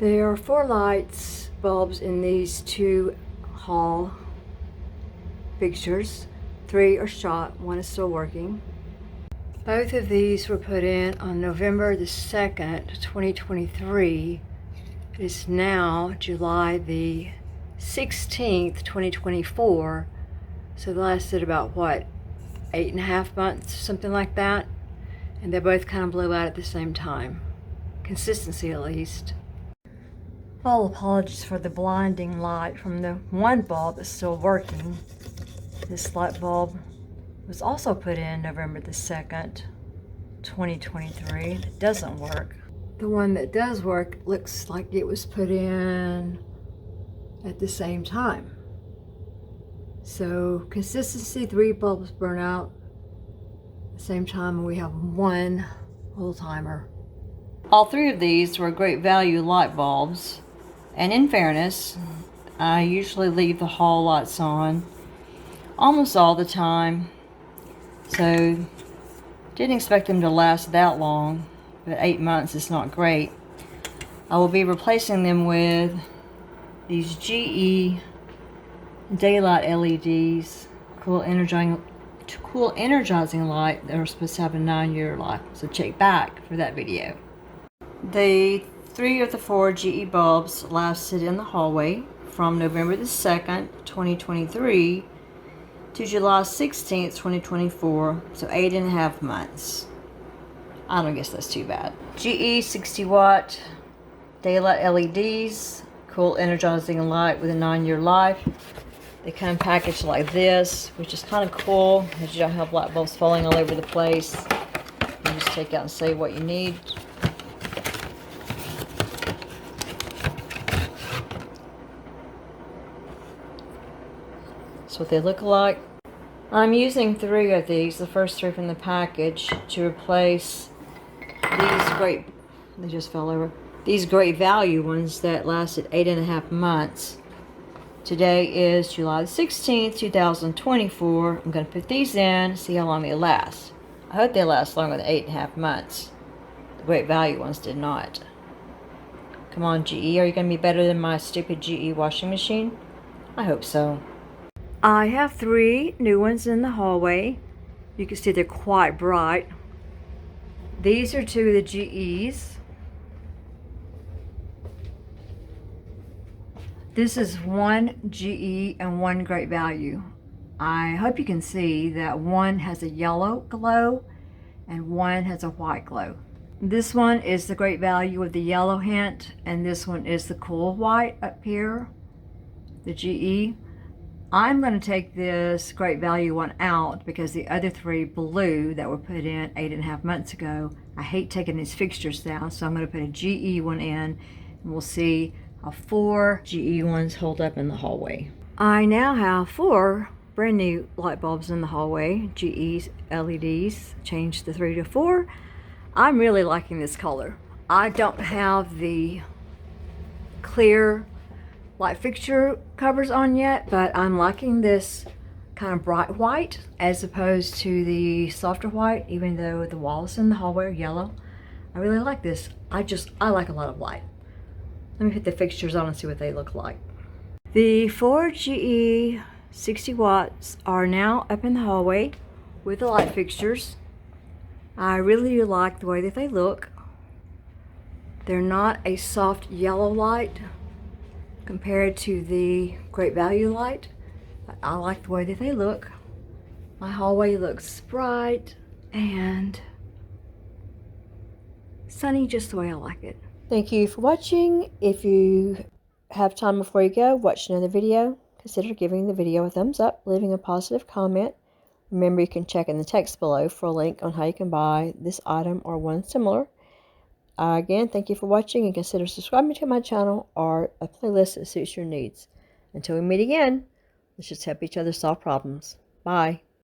There are 4 bulbs in these 2 hall fixtures. 3 are shot, 1 is still working. Both of these were put in on November the 2nd, 2023. It is now July the 16th, 2024. So they lasted about, what, 8.5 months, something like that. And they both kind of blew out at the same time. Consistency, at least. Well, apologies for the blinding light from the one bulb that's still working. This light bulb was also put in November the 2nd, 2023. It doesn't work. The one that does work looks like it was put in at the same time. So consistency, 3 bulbs burn out at the same time, and we have 1 old timer. All 3 of these were great value light bulbs, and in fairness, I usually leave the hall lights on almost all the time, so didn't expect them to last that long, but 8 months is not great. I will be replacing them with these GE daylight LEDs, cool energizing light. They're supposed to have a 9-year life, so check back for that video. The 3 of the 4 GE bulbs lasted in the hallway from November the 2nd, 2023 to July 16th, 2024, so 8.5 months. I don't guess that's too bad. GE 60 watt daylight LEDs, cool energizing light with a 9-year life. They come packaged like this, which is kind of cool because you don't have light bulbs falling all over the place. You just take out and save what you need. That's what they look like. I'm using 3 of these, the first 3 from the package, to replace these great value ones that lasted 8.5 months. Today is July the 16th, 2024. I'm going to put these in, see how long they last. I hope they last longer than 8.5 months. The great value ones did not. Come on, GE, are you going to be better than my stupid GE washing machine? I hope so. I have 3 new ones in the hallway. You can see they're quite bright. These are 2 of the GEs. This is 1 GE and 1 great value. I hope you can see that 1 has a yellow glow and 1 has a white glow. This one is the great value with the yellow hint, and this one is the cool white up here, the GE. I'm going to take this great value one out because the other 3 blue that were put in 8.5 months ago, I hate taking these fixtures down, so I'm going to put a GE one in, and we'll see how 4 GE ones hold up in the hallway. I now have 4 brand new light bulbs in the hallway, GE's LEDs, changed the 3 to 4. I'm really liking this color. I don't have the clear light fixture covers on yet, but I'm liking this kind of bright white as opposed to the softer white, even though the walls in the hallway are yellow. I really like this. I like a lot of light. Let me put the fixtures on and see what they look like. The 4 GE 60 watts are now up in the hallway with the light fixtures. I really like the way that they look. They're not a soft yellow light compared to the great value light, but I like the way that they look. My hallway looks bright and sunny, just the way I like it. Thank you for watching. If you have time before you go, watch another video. Consider giving the video a thumbs up, leaving a positive comment. Remember, you can check in the text below for a link on how you can buy this item or one similar. Again, thank you for watching, and consider subscribing to my channel or a playlist that suits your needs. Until we meet again, let's just help each other solve problems. Bye.